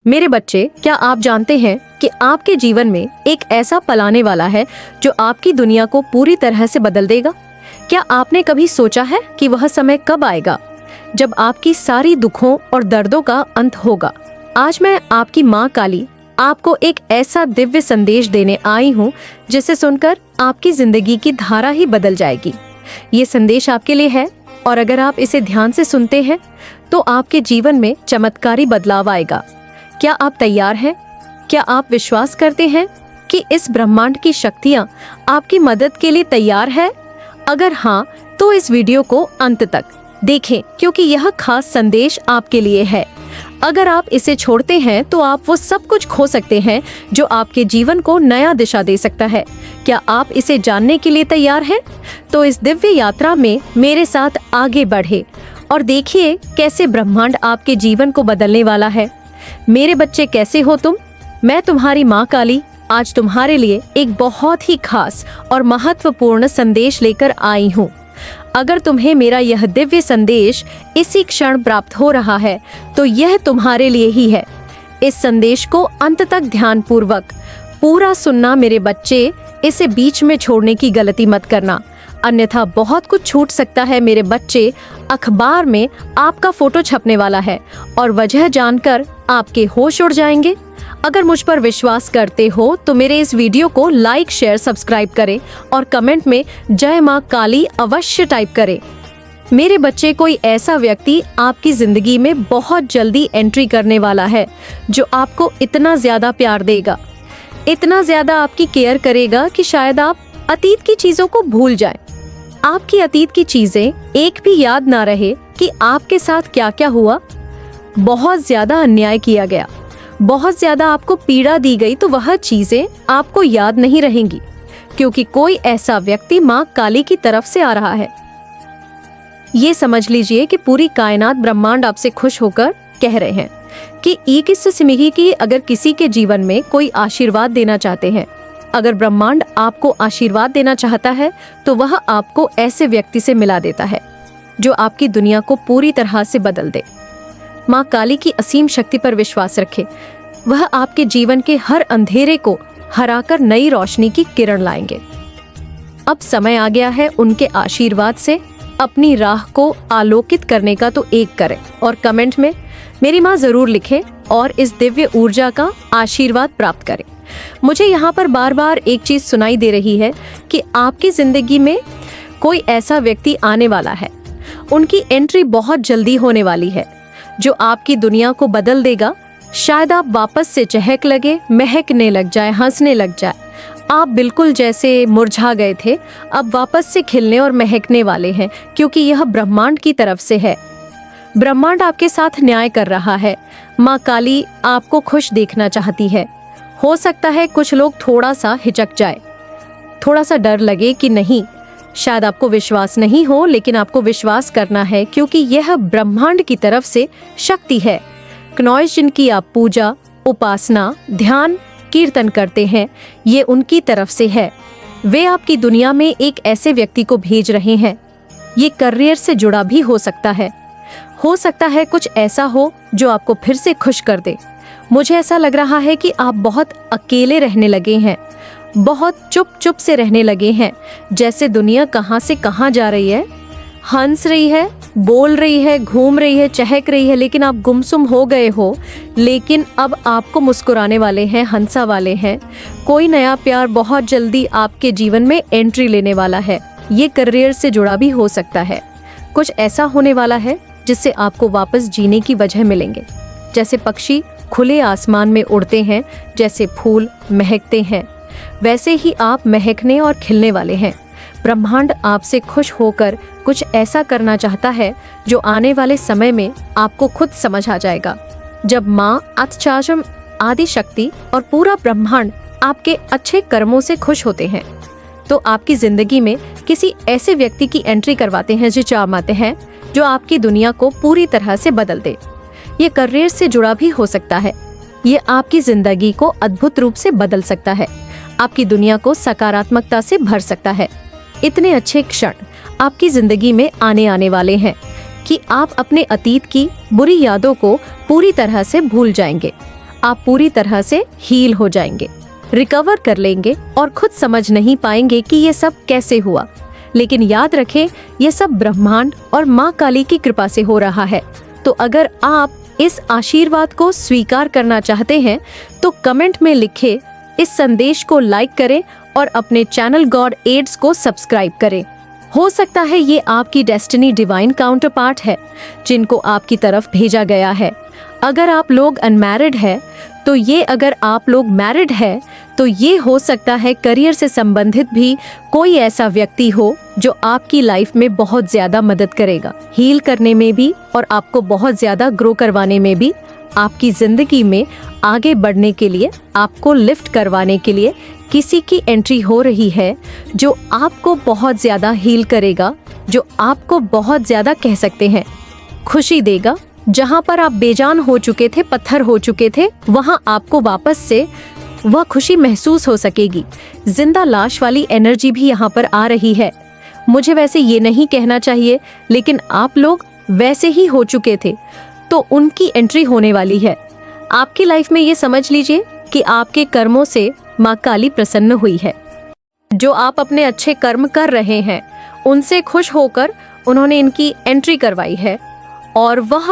मेरे बच्चे, क्या आप जानते हैं कि आपके जीवन में एक ऐसा पल आने वाला है जो आपकी दुनिया को पूरी तरह से बदल देगा? क्या आपने कभी सोचा है कि वह समय कब आएगा जब आपकी सारी दुखों और दर्दों का अंत होगा? आज मैं आपकी माँ काली आपको एक ऐसा दिव्य संदेश देने आई हूँ जिसे सुनकर आपकी जिंदगी की धारा ही बदल जाएगी। ये संदेश आपके लिए है और अगर आप इसे ध्यान से सुनते हैं तो आपके जीवन में चमत्कारी बदलाव आएगा। क्या आप तैयार हैं? क्या आप विश्वास करते हैं कि इस ब्रह्मांड की शक्तियाँ आपकी मदद के लिए तैयार है? अगर हाँ, तो इस वीडियो को अंत तक देखें क्योंकि यह खास संदेश आपके लिए है। अगर आप इसे छोड़ते हैं तो आप वो सब कुछ खो सकते हैं जो आपके जीवन को नया दिशा दे सकता है। क्या आप इसे जानने के लिए तैयार हैं? तो इस दिव्य यात्रा में मेरे साथ आगे बढ़े और देखिए कैसे ब्रह्मांड आपके जीवन को बदलने वाला है। मेरे बच्चे, कैसे हो तुम? मैं तुम्हारी माँ काली आज तुम्हारे लिए एक बहुत ही खास और महत्वपूर्ण संदेश लेकर आई हूँ। अगर तुम्हें मेरा यह दिव्य संदेश इसी क्षण प्राप्त हो रहा है तो यह तुम्हारे लिए ही है। इस संदेश को अंत तक ध्यानपूर्वक पूरा सुनना मेरे बच्चे, इसे बीच में छोड़ने की गलती मत करना, अन्यथा बहुत कुछ छूट सकता है। मेरे बच्चे, अखबार में आपका फोटो छपने वाला है और वजह जानकर आपके होश उड़ जाएंगे। अगर मुझ पर विश्वास करते हो तो मेरे इस वीडियो को लाइक, शेयर, सब्सक्राइब करें और कमेंट में जय माँ काली अवश्य टाइप करें। मेरे बच्चे, कोई ऐसा व्यक्ति आपकी जिंदगी में बहुत जल्दी एंट्री करने वाला है जो आपको इतना ज्यादा प्यार देगा, इतना ज्यादा आपकी केयर करेगा कि शायद आप अतीत की चीजों को भूल जाएं। आपकी अतीत की चीजें एक भी याद ना रहे कि आपके साथ क्या क्या हुआ। बहुत ज्यादा अन्याय किया गया, बहुत ज्यादा आपको पीड़ा दी गई, तो वह चीजें आपको याद नहीं रहेंगी क्योंकि कोई ऐसा व्यक्ति माँ काली की तरफ से आ रहा है। ये समझ लीजिए कि पूरी कायनात, ब्रह्मांड आपसे खुश होकर कह रहे हैं कि इक्कीस सिमही की अगर किसी के जीवन में कोई आशीर्वाद देना चाहते हैं, अगर ब्रह्मांड आपको आशीर्वाद देना चाहता है तो वह आपको ऐसे व्यक्ति से मिला देता है जो आपकी दुनिया को पूरी तरह से बदल दे। माँ काली की असीम शक्ति पर विश्वास रखें, वह आपके जीवन के हर अंधेरे को हराकर नई रोशनी की किरण लाएंगे। अब समय आ गया है उनके आशीर्वाद से अपनी राह को आलोकित करने का, तो एक करें और कमेंट में मेरी माँ जरूर लिखें और इस दिव्य ऊर्जा का आशीर्वाद प्राप्त करें। मुझे यहाँ पर बार बार एक चीज सुनाई दे रही है कि आपकी जिंदगी में कोई ऐसा व्यक्ति आने वाला है, उनकी एंट्री बहुत जल्दी होने वाली है जो आपकी दुनिया को बदल देगा। शायद आप वापस से चहक लगे, महकने लग जाए, हंसने लग जाए। आप बिल्कुल जैसे मुरझा गए थे, अब वापस से खिलने और महकने वाले हैं क्योंकि यह ब्रह्मांड की तरफ से है। ब्रह्मांड आपके साथ न्याय कर रहा है। माँ काली आपको खुश देखना चाहती है। हो सकता है कुछ लोग थोड़ा सा हिचक जाए, थोड़ा सा डर लगे कि नहीं, शायद आपको विश्वास नहीं हो, लेकिन आपको विश्वास करना है क्योंकि यह ब्रह्मांड की तरफ से शक्ति है। कनॉइज जिनकी आप पूजा, उपासना, ध्यान, कीर्तन करते हैं, ये उनकी तरफ से है। वे आपकी दुनिया में एक ऐसे व्यक्ति को भेज रहे हैं। ये करियर से जुड़ा भी हो सकता है कुछ ऐसा हो जो आपको फिर से खुश कर दे। मुझे ऐसा लग रहा है कि आप बहुत अकेले रहने लगे हैं, बहुत चुप से रहने लगे हैं, जैसे दुनिया कहाँ से कहाँ जा रही है, हंस रही है, बोल रही है, घूम रही है, चहक रही है, लेकिन आप गुमसुम हो गए हो। लेकिन अब आपको मुस्कुराने वाले हैं, हंसा वाले हैं। कोई नया प्यार बहुत जल्दी आपके जीवन में एंट्री लेने वाला है। ये करियर से जुड़ा भी हो सकता है। कुछ ऐसा होने वाला है जिससे आपको वापस जीने की वजह मिलेंगे। जैसे पक्षी खुले आसमान में उड़ते हैं, जैसे फूल महकते हैं, वैसे ही आप महकने और खिलने वाले हैं। ब्रह्मांड आपसे खुश होकर कुछ ऐसा करना चाहता है जो आने वाले समय में आपको खुद समझ आ जाएगा। जब माँ अथचाशम आदि शक्ति और पूरा ब्रह्मांड आपके अच्छे कर्मों से खुश होते हैं तो आपकी जिंदगी में किसी ऐसे व्यक्ति की एंट्री करवाते हैं जो चाहते हैं जो आपकी दुनिया को पूरी तरह से बदल दे। ये करियर से जुड़ा भी हो सकता है। ये आपकी जिंदगी को अद्भुत रूप से बदल सकता है, आपकी दुनिया को सकारात्मकता से भर सकता है। इतने अच्छे क्षण आपकी जिंदगी में आने वाले हैं कि आप अपने अतीत की बुरी यादों को पूरी तरह से भूल जाएंगे। आप पूरी तरह से हील हो जाएंगे, रिकवर कर लेंगे और खुद समझ नहीं पाएंगे कि ये सब कैसे हुआ। लेकिन याद रखें, ये सब ब्रह्मांड और माँ काली की कृपा से हो रहा है। तो अगर आप इस आशीर्वाद को स्वीकार करना चाहते हैं तो कमेंट में लिखे, इस संदेश को लाइक करें और अपने चैनल गॉड एड्स को सब्सक्राइब करें। हो सकता है ये आपकी डेस्टिनी डिवाइन काउंटर पार्ट है जिनको आपकी तरफ भेजा गया है। अगर आप लोग अनमैरिड है तो ये, अगर आप लोग मैरिड है तो ये हो सकता है करियर से संबंधित भी कोई ऐसा व्यक्ति हो जो आपकी लाइफ में बहुत ज्यादा मदद करेगा, हील करने में भी और आपको बहुत ज्यादा ग्रो करवाने में भी। आपकी जिंदगी में आगे बढ़ने के लिए, आपको लिफ्ट करवाने के लिए किसी की एंट्री हो रही है जो आपको बहुत ज्यादा हील करेगा, जो आपको बहुत ज्यादा कह सकते हैं खुशी देगा। जहाँ पर आप बेजान हो चुके थे, पत्थर हो चुके थे, वहाँ आपको वापस से वह खुशी महसूस हो सकेगी। जिंदा लाश वाली एनर्जी भी यहाँ पर आ रही है। मुझे वैसे ये नहीं कहना चाहिए, लेकिन आप लोग वैसे ही हो चुके थे तो उनकी एंट्री होने वाली है आपकी लाइफ में। ये समझ लीजिए कि आपके कर्मों से माँ काली प्रसन्न हुई है। जो आप अपने अच्छे कर्म कर रहे हैं उनसे खुश होकर उन्होंने इनकी एंट्री करवाई है और वह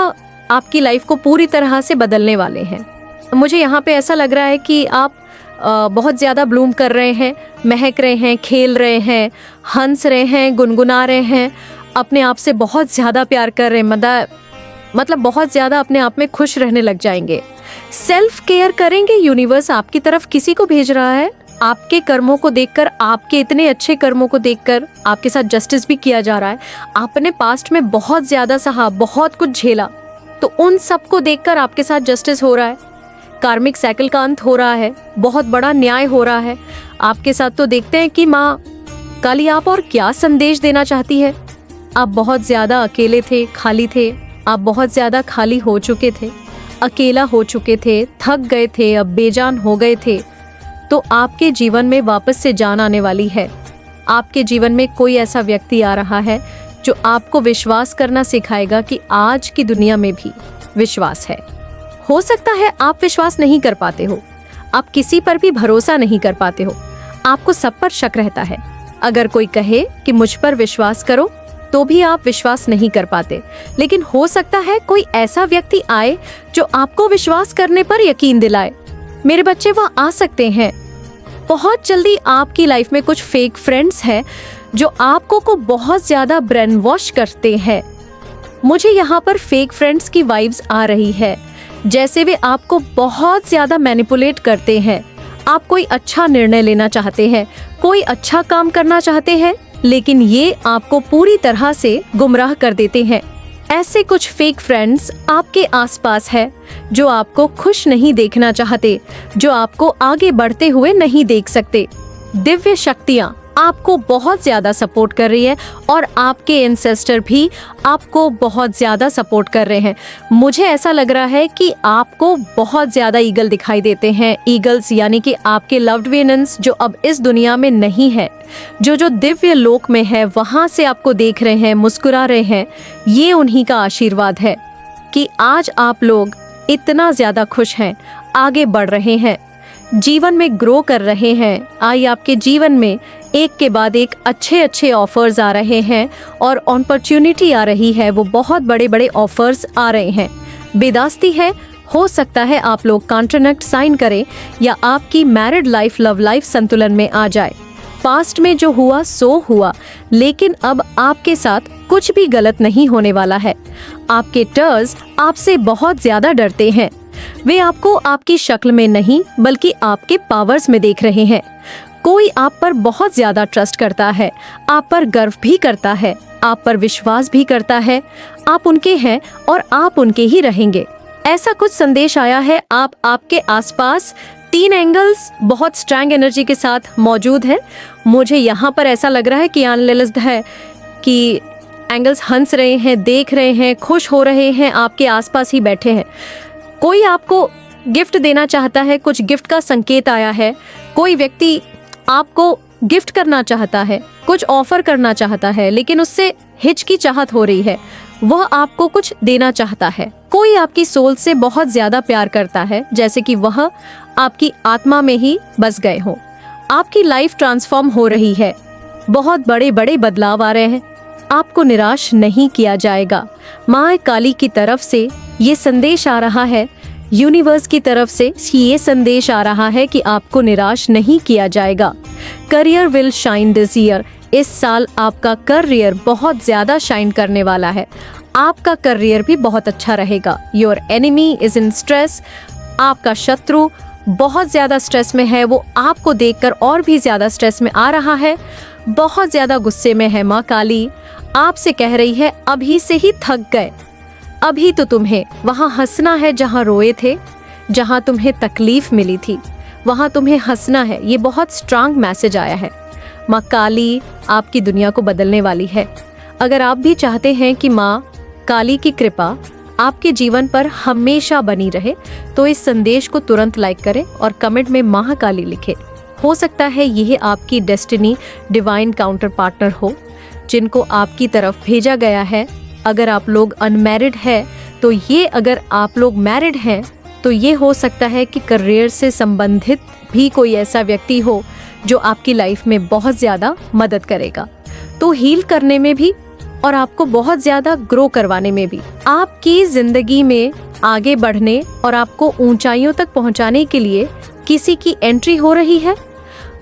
आपकी लाइफ को पूरी तरह से बदलने वाले हैं। मुझे यहाँ पे ऐसा लग रहा है कि आप बहुत ज़्यादा ब्लूम कर रहे हैं, महक रहे हैं, खेल रहे हैं, हंस रहे हैं, गुनगुना रहे हैं, अपने आप से बहुत ज़्यादा प्यार कर रहे हैं, मतलब बहुत ज़्यादा अपने आप में खुश रहने लग जाएंगे। सेल्फ केयर करेंगे। यूनिवर्स आपकी तरफ किसी को भेज रहा है, आपके कर्मों को देखकर, आपके इतने अच्छे कर्मों को देखकर आपके साथ जस्टिस भी किया जा रहा है। आपने पास्ट में बहुत ज़्यादा सहा, बहुत कुछ झेला, तो उन सबको देखकर आपके साथ जस्टिस हो रहा है। कार्मिक साइकिल का अंत हो रहा है, बहुत बड़ा न्याय हो रहा है आपके साथ। तो देखते हैं कि माँ काली आप और क्या संदेश देना चाहती है। आप बहुत ज़्यादा अकेले थे, खाली थे, आप बहुत ज़्यादा खाली हो चुके थे, अकेला हो चुके थे, थक गए थे, अब बेजान हो गए थे। तो आपके जीवन में वापस से जान आने वाली है। आपके जीवन में कोई ऐसा व्यक्ति आ रहा है जो आपको विश्वास करना सिखाएगा कि आज की दुनिया में भी विश्वास है। हो सकता है आप विश्वास नहीं कर पाते हो, आप किसी पर भी भरोसा नहीं कर पाते हो, आपको सब पर शक रहता है। अगर कोई कहे कि मुझ पर विश्वास करो तो भी आप विश्वास नहीं कर पाते। लेकिन हो सकता है कोई ऐसा व्यक्ति आए जो आपको विश्वास करने पर यकीन दिलाए। मेरे बच्चे, वह आ सकते हैं। बहुत जल्दी आपकी लाइफ में कुछ फेक फ्रेंड्स हैं जो आपको को बहुत ज्यादा ब्रेन वॉश करते हैं। मुझे यहाँ पर फेक फ्रेंड्स की वाइब्स आ रही है, जैसे वे आपको बहुत ज्यादा मैनिपुलेट करते हैं। आप कोई अच्छा निर्णय लेना चाहते हैं, कोई अच्छा काम करना चाहते हैं, लेकिन ये आपको पूरी तरह से गुमराह कर देते हैं। ऐसे कुछ फेक फ्रेंड्स आपके आसपास है जो आपको खुश नहीं देखना चाहते, जो आपको आगे बढ़ते हुए नहीं देख सकते। दिव्य शक्तियाँ आपको बहुत ज्यादा सपोर्ट कर रही है और आपके एंसेस्टर भी आपको बहुत ज्यादा सपोर्ट कर रहे हैं। मुझे ऐसा लग रहा है कि आपको बहुत ज्यादा ईगल दिखाई देते हैं। ईगल्स यानी कि आपके लव्ड वंस जो अब इस दुनिया में नहीं है, जो दिव्य लोक में है, वहां से आपको देख रहे हैं, मुस्कुरा रहे हैं। ये उन्हीं का आशीर्वाद है कि आज आप लोग इतना ज्यादा खुश हैं, आगे बढ़ रहे हैं, जीवन में ग्रो कर रहे हैं। आई आपके जीवन में एक के बाद एक अच्छे अच्छे ऑफर्स आ रहे हैं और अपॉर्चुनिटी आ रही है। वो बहुत बड़े बड़े ऑफर्स आ रहे हैं। बेदास्ती है, हो सकता है आप लोग कॉन्ट्रैक्ट साइन करें या आपकी मैरिड लाइफ, लव लाइफ संतुलन में आ जाए। पास्ट में जो हुआ सो हुआ, लेकिन अब आपके साथ कुछ भी गलत नहीं होने वाला है। आपके टर्स आपसे बहुत ज्यादा डरते हैं। वे आपको आपकी शक्ल में नहीं बल्कि आपके पावर्स में देख रहे हैं। कोई आप पर बहुत ज्यादा ट्रस्ट करता है, आप पर गर्व भी करता है, आप पर विश्वास भी करता है। आप उनके हैं और आप उनके ही रहेंगे। ऐसा कुछ संदेश आया है। आप आपके आसपास 3 एंगल्स बहुत स्ट्रॉन्ग एनर्जी के साथ मौजूद है। मुझे यहाँ पर ऐसा लग रहा है कि अनलेस्ड है कि एंगल्स हंस रहे हैं, देख रहे हैं, खुश हो रहे हैं, आपके आसपास ही बैठे हैं। कोई आपको गिफ्ट देना चाहता है, कुछ गिफ्ट का संकेत आया है। कोई व्यक्ति आपको गिफ्ट करना चाहता है, कुछ ऑफर करना चाहता है, लेकिन उससे हिचकिचाहट हो रही है। वह आपको कुछ देना चाहता है, कोई आपकी सोल से बहुत ज्यादा प्यार करता है, जैसे कि वह आपकी आत्मा में ही बस गए हो। आपकी लाइफ ट्रांसफॉर्म हो रही है, बहुत बड़े बड़े बदलाव आ रहे हैं। आपको निराश नहीं किया जाएगा। माँ काली की तरफ से ये संदेश आ रहा है, यूनिवर्स की तरफ से ये संदेश आ रहा है कि आपको निराश नहीं किया जाएगा। Career will shine this year. इस साल आपका करियर बहुत ज्यादा शाइन करने वाला है। आपका करियर भी बहुत अच्छा रहेगा। Your enemy is in stress. आपका शत्रु बहुत ज्यादा स्ट्रेस में है, वो आपको देखकर और भी ज्यादा स्ट्रेस में आ रहा है, बहुत ज्यादा गुस्से में है। माँ काली आपसे कह रही है, अभी से ही थक गए। अभी तो तुम्हें वहां हंसना है जहां रोए थे, जहां तुम्हें तकलीफ मिली थी, वहां तुम्हें हंसना है। ये बहुत स्ट्रांग मैसेज आया है। माँ काली आपकी दुनिया को बदलने वाली है। अगर आप भी चाहते हैं कि माँ काली की कृपा आपके जीवन पर हमेशा बनी रहे, तो इस संदेश को तुरंत लाइक करें और कमेंट में महाकाली लिखें। हो सकता है यह आपकी डेस्टिनी डिवाइन काउंटर पार्टनर हो, जिनको आपकी तरफ भेजा गया है। अगर आप लोग अनमैरिड है तो ये, अगर आप लोग मैरिड हैं तो ये हो सकता है कि करियर से संबंधित भी कोई ऐसा व्यक्ति हो जो आपकी लाइफ में बहुत ज़्यादा मदद करेगा। तो हील करने में भी और आपको बहुत ज़्यादा ग्रो करवाने में भी, आपकी ज़िंदगी में आगे बढ़ने और आपको ऊंचाइयों तक पहुंचाने के लिए किसी की एंट्री हो रही है।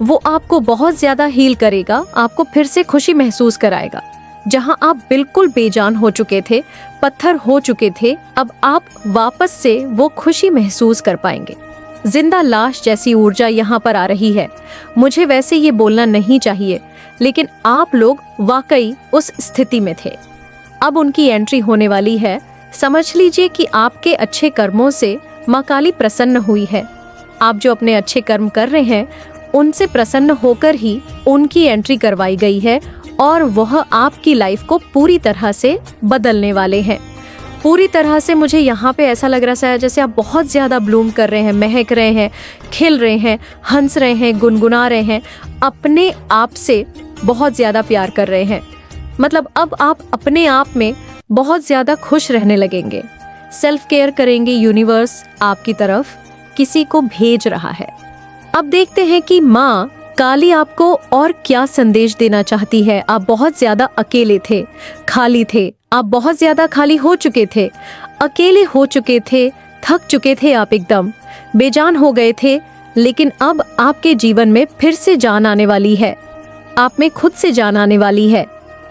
वो आपको बहुत ज़्यादा हील करेगा, आपको फिर से खुशी महसूस कराएगा। जहां आप बिल्कुल बेजान हो चुके थे, पत्थर हो चुके थे, अब आप वापस से वो खुशी महसूस कर पाएंगे। जिंदा लाश जैसी ऊर्जा यहाँ पर आ रही है। मुझे वैसे ये बोलना नहीं चाहिए, लेकिन आप लोग वाकई उस स्थिति में थे। अब उनकी एंट्री होने वाली है। समझ लीजिए कि आपके अच्छे कर्मों से माँ काली प्रसन्न हुई है। आप जो अपने अच्छे कर्म कर रहे हैं, उनसे प्रसन्न होकर ही उनकी एंट्री करवाई गई है और वह आपकी लाइफ को पूरी तरह से बदलने वाले हैं। पूरी तरह से मुझे यहाँ पे ऐसा लग रहा है जैसे आप बहुत ज़्यादा ब्लूम कर रहे हैं, महक रहे हैं, खिल रहे हैं, हंस रहे हैं, गुनगुना रहे हैं, अपने आप से बहुत ज़्यादा प्यार कर रहे हैं। मतलब अब आप अपने आप में बहुत ज़्यादा खुश रहने लगेंगे। सेल्फ केयर करेंगे। यूनिवर्स आपकी तरफ किसी को भेज रहा है। अब देखते हैं कि माँ काली आपको और क्या संदेश देना चाहती है। आप बहुत ज्यादा अकेले थे, खाली थे, आप बहुत ज्यादा खाली हो चुके थे, अकेले हो चुके थे, थक चुके थे, आप एकदम बेजान हो गए थे। लेकिन अब आपके जीवन में फिर से जान आने वाली है, आप में खुद से जान आने वाली है।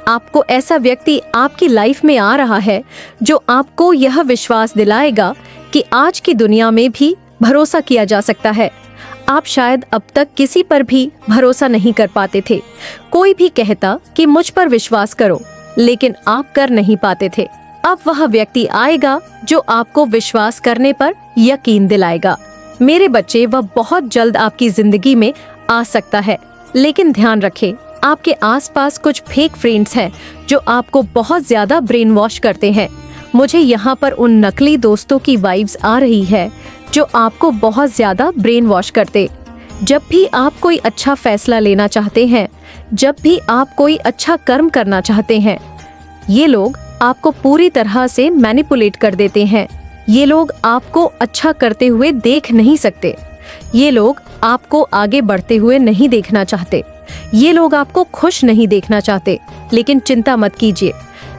आपको ऐसा व्यक्ति आपकी लाइफ में आ रहा है जो आपको यह विश्वास दिलाएगा कि आज की दुनिया में भी भरोसा किया जा सकता है। आप शायद अब तक किसी पर भी भरोसा नहीं कर पाते थे। कोई भी कहता कि मुझ पर विश्वास करो, लेकिन आप कर नहीं पाते थे। अब वह व्यक्ति आएगा जो आपको विश्वास करने पर यकीन दिलाएगा। मेरे बच्चे, वह बहुत जल्द आपकी जिंदगी में आ सकता है। लेकिन ध्यान रखें, आपके आसपास कुछ फेक फ्रेंड्स हैं जो आपको बहुत ज्यादा ब्रेन वॉश करते हैं। मुझे यहाँ पर उन नकली दोस्तों की वाइब्स आ रही है जो आपको बहुत ज्यादा ब्रेन वॉश करते। जब भी आप कोई अच्छा फैसला लेना चाहते हैं, जब भी आप कोई अच्छा कर्म करना चाहते हैं, ये लोग आपको पूरी तरह से मैनिपुलेट कर देते हैं। ये लोग आपको अच्छा करते हुए देख नहीं सकते। ये लोग आपको आगे बढ़ते हुए नहीं देखना चाहते। ये लोग आपको खुश नहीं देखना चाहते। लेकिन चिंता मत कीजिए,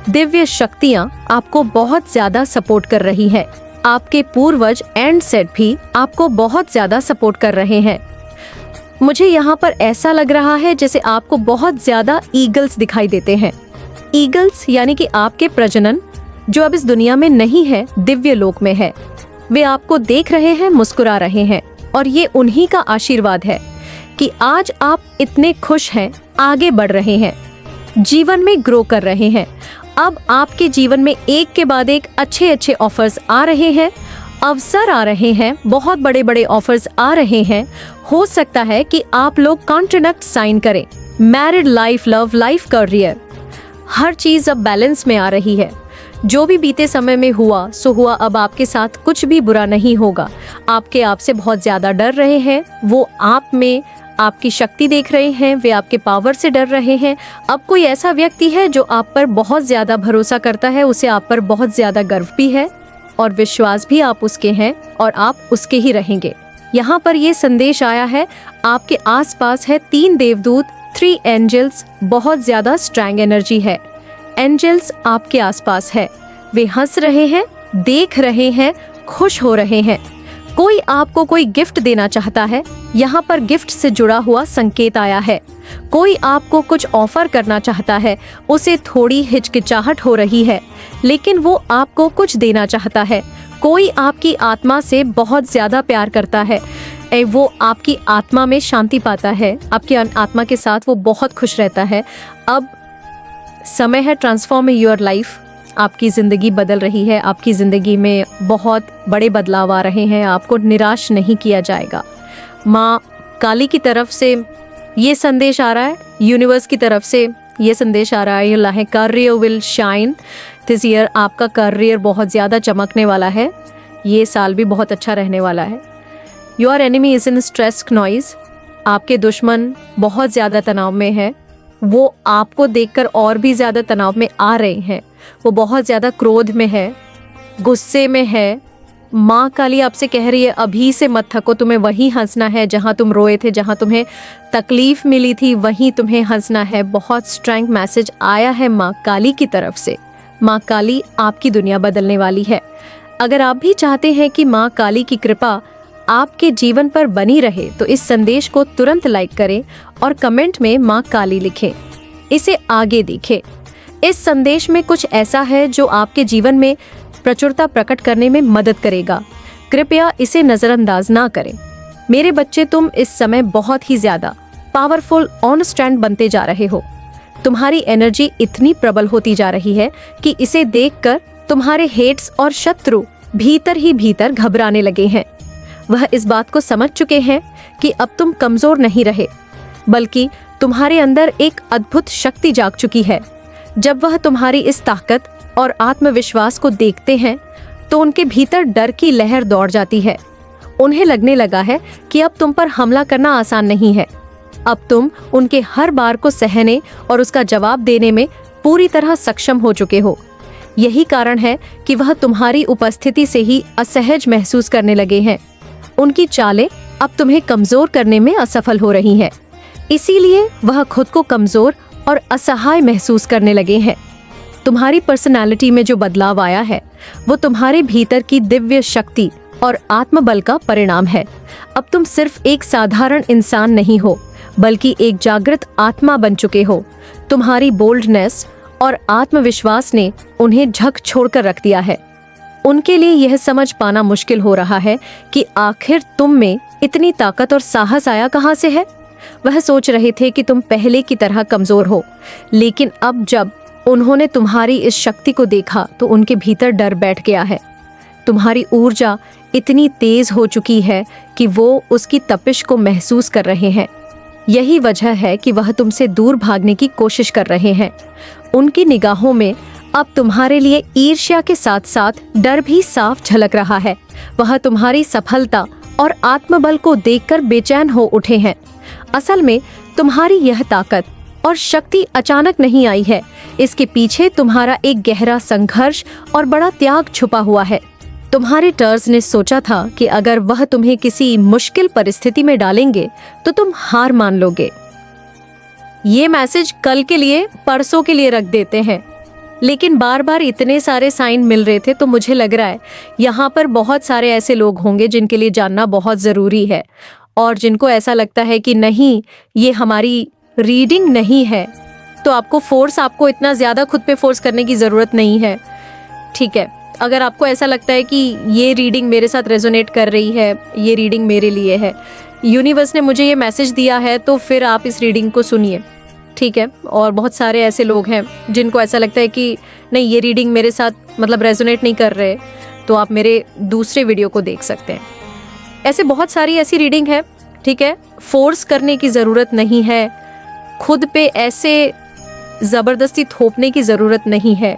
दिव्य शक्तियाँ आपको बहुत ज्यादा सपोर्ट कर रही हैं। आपके पूर्वज एंड सेट भी आपको बहुत ज्यादा सपोर्ट कर रहे हैं। मुझे यहाँ पर ऐसा लग रहा है जैसे आपको बहुत ज्यादा ईगल्स दिखाई देते हैं। ईगल्स यानी कि आपके प्रजनन जो अब इस दुनिया में नहीं है, दिव्य लोक में है। वे आपको देख रहे हैं, मुस्कुरा रहे हैं, और ये उन्हीं का आशीर्वाद है कि आज आप इतने खुश हैं, आगे बढ़ रहे हैं, जीवन में ग्रो कर रहे हैं। अब आपके जीवन में एक के बाद एक अच्छे अच्छे ऑफर्स आ रहे हैं, अवसर आ रहे हैं, बहुत बड़े बड़े ऑफर्स आ रहे हैं। हो सकता है कि आप लोग कॉन्ट्रैक्ट साइन करें। Married life, love life, career, हर चीज अब बैलेंस में आ रही है। जो भी बीते समय में हुआ सो हुआ। अब आपके साथ कुछ भी बुरा नहीं होगा। आपके आप से बहुत ज्यादा डर रहे हैं, वो आप में आपकी शक्ति देख रहे हैं, वे आपके पावर से डर रहे हैं। अब कोई ऐसा व्यक्ति है जो आप पर बहुत ज्यादा भरोसा करता है, उसे आप पर बहुत ज्यादा गर्व भी है। और विश्वास भी आप उसके हैं और आप उसके ही रहेंगे। यहाँ पर ये संदेश आया है, आपके आसपास है 3 देवदूत, 3 एंजल्स, बहुत ज्यादा स्ट्रॉन्ग एनर्जी है। एंजल्स आपके आसपास है, वे हंस रहे हैं, देख रहे हैं, खुश हो रहे हैं। कोई आपको कोई गिफ्ट देना चाहता है, यहाँ पर गिफ्ट से जुड़ा हुआ संकेत आया है। कोई आपको कुछ ऑफर करना चाहता है, उसे थोड़ी हिचकिचाहट हो रही है, लेकिन वो आपको कुछ देना चाहता है। कोई आपकी आत्मा से बहुत ज्यादा प्यार करता है, वो आपकी आत्मा में शांति पाता है, आपकी आत्मा के साथ वो बहुत खुश रहता है। अब समय है ट्रांसफॉर्म योर लाइफ। आपकी ज़िंदगी बदल रही है, आपकी ज़िंदगी में बहुत बड़े बदलाव आ रहे हैं, आपको निराश नहीं किया जाएगा। माँ काली की तरफ से ये संदेश आ रहा है, यूनिवर्स की तरफ से ये संदेश आ रहा है, career will shine this year. आपका करियर बहुत ज़्यादा चमकने वाला है, ये साल भी बहुत अच्छा रहने वाला है। Your enemy is in stress noise. आपके दुश्मन बहुत ज़्यादा तनाव में है, वो आपको देखकर और भी ज़्यादा तनाव में आ रहे हैं। वो बहुत ज़्यादा क्रोध में है, गुस्से में है। माँ काली आपसे कह रही है, अभी से मत थको, तुम्हें वहीं हंसना है जहाँ तुम रोए थे, जहाँ तुम्हें तकलीफ मिली थी, वहीं तुम्हें हंसना है। बहुत स्ट्रॉन्ग मैसेज आया है माँ काली की तरफ से। माँ काली आपकी दुनिया बदलने वाली है। अगर आप भी चाहते हैं कि माँ काली की कृपा आपके जीवन पर बनी रहे, तो इस संदेश को तुरंत लाइक करें और कमेंट में माँ काली लिखें। इसे आगे देखें। इस संदेश में कुछ ऐसा है जो आपके जीवन में प्रचुरता प्रकट करने में मदद करेगा। कृपया इसे नजरअंदाज ना करें। मेरे बच्चे, तुम इस समय बहुत ही ज्यादा पावरफुल ऑन स्टैंड बनते जा रहे हो। तुम्हारी एनर्जी इतनी प्रबल होती जा रही है कि इसे देखकर तुम्हारे हेट्स और शत्रु भीतर ही भीतर घबराने लगे हैं। वह इस बात को समझ चुके हैं कि अब तुम कमजोर नहीं रहे, बल्कि तुम्हारे अंदर एक अद्भुत शक्ति जाग चुकी है। जब वह तुम्हारी इस ताकत और आत्मविश्वास को देखते हैं तो उनके भीतर डर की लहर दौड़ जाती है। उन्हें लगने लगा है कि अब तुम पर हमला करना आसान नहीं है। अब तुम उनके हर बार को सहने और उसका जवाब देने में पूरी तरह सक्षम हो चुके हो। यही कारण है कि वह तुम्हारी उपस्थिति से ही असहज महसूस करने लगे हैं। उनकी चालें अब तुम्हें कमजोर करने में असफल हो रही हैं। इसीलिए वह खुद को कमजोर और असहाय महसूस करने लगे हैं। तुम्हारी पर्सनालिटी में जो बदलाव आया है, वो तुम्हारे भीतर की दिव्य शक्ति और आत्मबल का परिणाम है। अब तुम सिर्फ एक साधारण इंसान नहीं हो, बल्कि एक जागृत आत्मा बन चुके हो। तुम्हारी बोल्डनेस और आत्मविश्वास ने उन्हें झक छोड़कर रख दिया है। उनके लिए यह समझ पाना मुश्किल हो रहा है कि आखिर तुम में इतनी ताकत और साहस आया कहाँ से है। वह सोच रहे थे कि तुम पहले की तरह कमजोर हो, लेकिन अब जब उन्होंने तुम्हारी इस शक्ति को देखा तो उनके भीतर डर बैठ गया है। तुम्हारी ऊर्जा इतनी तेज हो चुकी है कि वो उसकी तपिश को महसूस कर रहे हैं। यही वजह है कि वह तुमसे दूर भागने की कोशिश कर रहे हैं। उनकी निगाहों में अब तुम्हारे लिए ईर्ष्या के साथ साथ डर भी साफ झलक रहा है। वह तुम्हारी सफलता और आत्मबल को देखकर बेचैन हो उठे हैं। असल में तुम्हारी यह ताकत और शक्ति अचानक नहीं आई है। इसके पीछे तुम्हारा एक गहरा संघर्ष और बड़ा त्याग छुपा हुआ है। तुम्हारे टर्स ने सोचा था कि अगर वह तुम्हें किसी मुश्किल परिस्थिति में डालेंगे तो तुम हार मान लोगे। ये मैसेज कल के लिए, परसों के लिए रख देते हैं, लेकिन बार बार इतने सारे साइन मिल रहे थे तो मुझे लग रहा है यहाँ पर बहुत सारे ऐसे लोग होंगे जिनके लिए जानना बहुत ज़रूरी है, और जिनको ऐसा लगता है कि नहीं, ये हमारी रीडिंग नहीं है, तो आपको इतना ज़्यादा खुद पे फोर्स करने की ज़रूरत नहीं है। ठीक है, अगर आपको ऐसा लगता है कि ये रीडिंग मेरे साथ रेजोनेट कर रही है, ये रीडिंग मेरे लिए है, यूनिवर्स ने मुझे ये मैसेज दिया है, तो फिर आप इस रीडिंग को सुनिए। ठीक है, और बहुत सारे ऐसे लोग हैं जिनको ऐसा लगता है कि नहीं, ये रीडिंग मेरे साथ रेजोनेट नहीं कर रहे, तो आप मेरे दूसरे वीडियो को देख सकते हैं। ऐसे बहुत सारी ऐसी रीडिंग है। ठीक है, फोर्स करने की ज़रूरत नहीं है, खुद पे ऐसे ज़बरदस्ती थोपने की ज़रूरत नहीं है।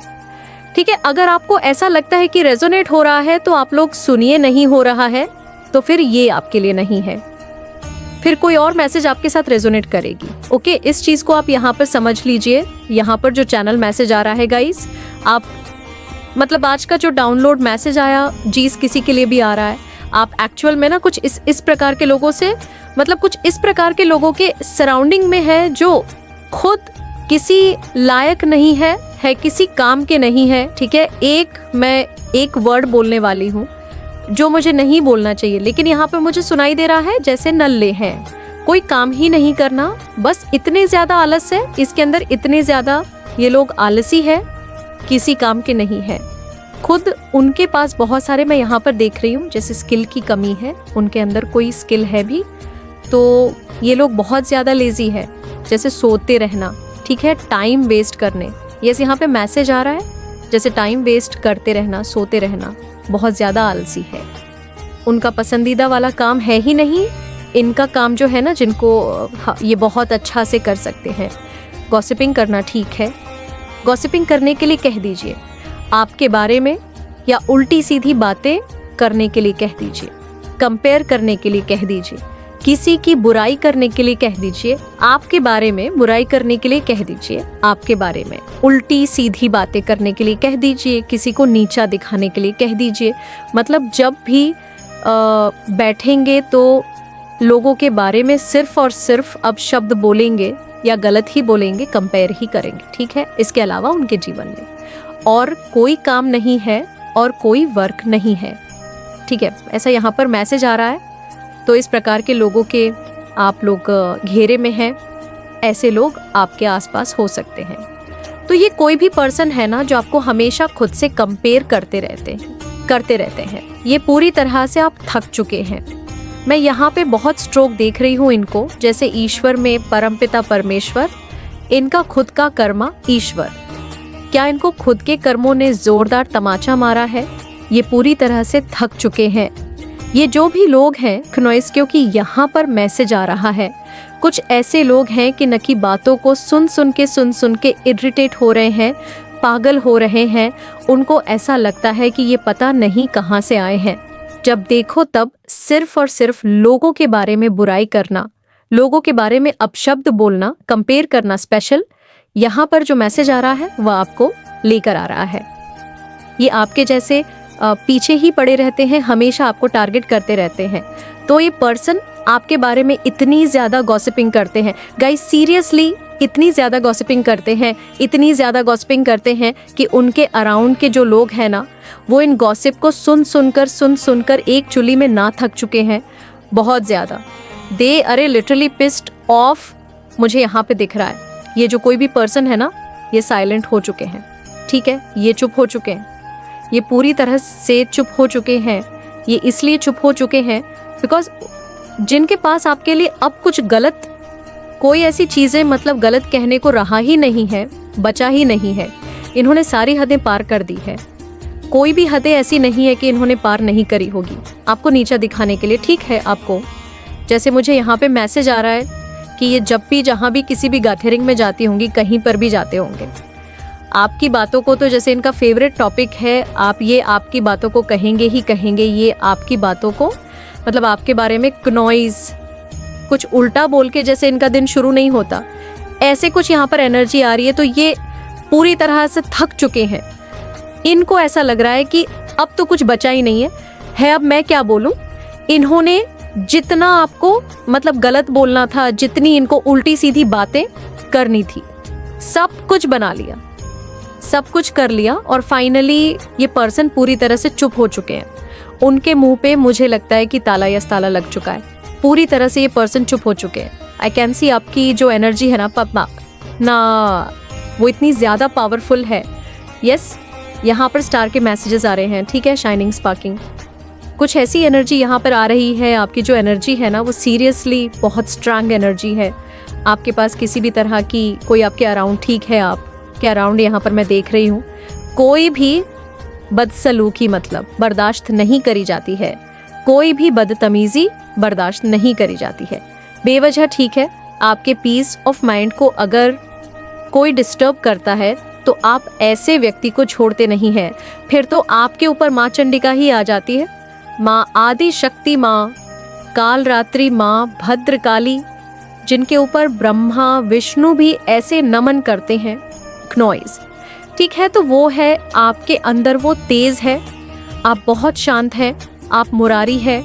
ठीक है, अगर आपको ऐसा लगता है कि रेजोनेट हो रहा है तो आप लोग सुनिए, नहीं हो रहा है तो फिर ये आपके लिए नहीं है, फिर कोई और मैसेज आपके साथ रेजोनेट करेगी। ओके, इस चीज़ को आप यहाँ पर समझ लीजिए। यहाँ पर जो चैनल मैसेज आ रहा है गाइस, आप मतलब आज का जो डाउनलोड मैसेज आया जीस किसी के लिए भी आ रहा है, आप एक्चुअल में ना कुछ इस प्रकार के लोगों से, मतलब कुछ इस प्रकार के लोगों के सराउंडिंग में है जो खुद किसी लायक नहीं है किसी काम के नहीं है, ठीक है। मैं एक वर्ड बोलने वाली हूँ जो मुझे नहीं बोलना चाहिए, लेकिन यहाँ पे मुझे सुनाई दे रहा है जैसे नल्ले हैं, कोई काम ही नहीं करना, बस इतने ज्यादा आलस है इसके अंदर, इतने ज्यादा ये लोग आलसी है, किसी काम के नहीं है। खुद उनके पास बहुत सारे मैं यहाँ पर देख रही हूँ जैसे स्किल की कमी है, उनके अंदर कोई स्किल है भी तो ये लोग बहुत ज़्यादा लेजी है, जैसे सोते रहना, ठीक है, टाइम वेस्ट करने, ये यहाँ पे मैसेज आ रहा है जैसे टाइम वेस्ट करते रहना, सोते रहना, बहुत ज़्यादा आलसी है। उनका पसंदीदा वाला काम है ही नहीं, इनका काम जो है ना जिनको ये बहुत अच्छा से कर सकते हैं, गॉसिपिंग करना, ठीक है, गॉसिपिंग करने के लिए कह दीजिए, आपके बारे में या उल्टी सीधी बातें करने के लिए कह दीजिए, कंपेयर करने के लिए कह दीजिए, किसी की बुराई करने के लिए कह दीजिए, आपके बारे में बुराई करने के लिए कह दीजिए, आपके बारे में उल्टी सीधी बातें करने के लिए कह दीजिए, किसी को नीचा दिखाने के लिए कह दीजिए। मतलब जब भी बैठेंगे तो लोगों के बारे में सिर्फ और सिर्फ अब शब्द बोलेंगे या गलत ही बोलेंगे, कंपेयर ही करेंगे, ठीक है। इसके अलावा उनके जीवन में और कोई काम नहीं है और कोई वर्क नहीं है, ठीक है, ऐसा यहाँ पर मैसेज आ रहा है। तो इस प्रकार के लोगों के आप लोग घेरे में हैं, ऐसे लोग आपके आसपास हो सकते हैं। तो ये कोई भी पर्सन है ना जो आपको हमेशा खुद से कंपेयर करते रहते हैं, ये पूरी तरह से आप थक चुके हैं। मैं यहाँ पे बहुत स्ट्रोक देख रही हूँ इनको, जैसे ईश्वर में परमपिता परमेश्वर, इनका खुद का कर्मा ईश्वर, क्या इनको खुद के कर्मों ने जोरदार तमाचा मारा है? ये पूरी तरह से थक चुके हैं ये जो भी लोग हैं खनोइस, क्योंकि यहाँ पर मैसेज आ रहा है कुछ ऐसे लोग हैं कि न की बातों को सुन सुन के इरिटेट हो रहे हैं, पागल हो रहे हैं। उनको ऐसा लगता है कि ये पता नहीं कहाँ से आए हैं, जब देखो तब सिर्फ और सिर्फ लोगों के बारे में बुराई करना, लोगों के बारे में अपशब्द बोलना, कंपेयर करना। स्पेशल यहाँ पर जो मैसेज आ रहा है वह आपको लेकर आ रहा है। ये आपके जैसे पीछे ही पड़े रहते हैं, हमेशा आपको टारगेट करते रहते हैं। तो ये पर्सन आपके बारे में इतनी ज़्यादा गॉसिपिंग करते हैं, गाइस सीरियसली इतनी ज़्यादा गॉसिपिंग करते हैं, इतनी ज़्यादा गॉसिपिंग करते हैं कि उनके अराउंड के जो लोग हैं ना, वो इन गॉसिप को सुन सुनकर एक चुली में ना थक चुके हैं बहुत ज़्यादा। दे अरे लिटरली पिस्ड ऑफ, मुझे यहाँ पे दिख रहा है। ये जो कोई भी पर्सन है ना, ये साइलेंट हो चुके हैं, ठीक है, ये चुप हो चुके हैं, ये पूरी तरह से चुप हो चुके हैं। ये इसलिए चुप हो चुके हैं बिकॉज जिनके पास आपके लिए अब कुछ गलत, कोई ऐसी चीज़ें मतलब गलत कहने को रहा ही नहीं है, बचा ही नहीं है। इन्होंने सारी हदें पार कर दी है, कोई भी हदें ऐसी नहीं है कि इन्होंने पार नहीं करी होगी आपको नीचा दिखाने के लिए, ठीक है। आपको जैसे मुझे यहाँ पे मैसेज आ रहा है कि ये जब भी जहाँ भी किसी भी गैदरिंग में जाती होंगी, कहीं पर भी जाते होंगे, आपकी बातों को तो जैसे इनका फेवरेट टॉपिक है, आप ये आपकी बातों को कहेंगे ही कहेंगे, ये आपकी बातों को मतलब आपके बारे में क्नॉइज कुछ उल्टा बोल के जैसे इनका दिन शुरू नहीं होता, ऐसे कुछ यहाँ पर एनर्जी आ रही है। तो ये पूरी तरह से थक चुके हैं, इनको ऐसा लग रहा है कि अब तो कुछ बचा ही नहीं है अब मैं क्या बोलूं। इन्होंने जितना आपको मतलब गलत बोलना था, जितनी इनको उल्टी सीधी बातें करनी थी, सब कुछ बना लिया, सब कुछ कर लिया और फाइनली ये पर्सन पूरी तरह से चुप हो चुके हैं। उनके मुंह पे मुझे लगता है कि ताला यस्ताला लग चुका है, पूरी तरह से ये पर्सन चुप हो चुके हैं। आई कैन सी आपकी जो एनर्जी है ना पप्पा ना, वो इतनी ज़्यादा पावरफुल है। यस, यहाँ पर स्टार के मैसेजेस आ रहे हैं, ठीक है, शाइनिंग स्पार्किंग, कुछ ऐसी एनर्जी यहाँ पर आ रही है। आपकी जो एनर्जी है ना वो सीरियसली बहुत स्ट्रांग एनर्जी है। आपके पास किसी भी तरह की कोई आपके अराउंड, ठीक है, आपके अराउंड यहाँ पर मैं देख रही हूँ, कोई भी बदसलूकी मतलब बर्दाश्त नहीं करी जाती है, कोई भी बदतमीजी बर्दाश्त नहीं करी जाती है बेवजह, ठीक है। आपके पीस ऑफ माइंड को अगर कोई डिस्टर्ब करता है तो आप ऐसे व्यक्ति को छोड़ते नहीं हैं, फिर तो आपके ऊपर माँ चंडिका ही आ जाती है, माँ आदि शक्ति, माँ काल रात्रि, माँ भद्रकाली, जिनके ऊपर ब्रह्मा विष्णु भी ऐसे नमन करते हैं। क्नॉइज, ठीक है, तो वो है आपके अंदर वो तेज है, आप बहुत शांत हैं, आप मुरारी है,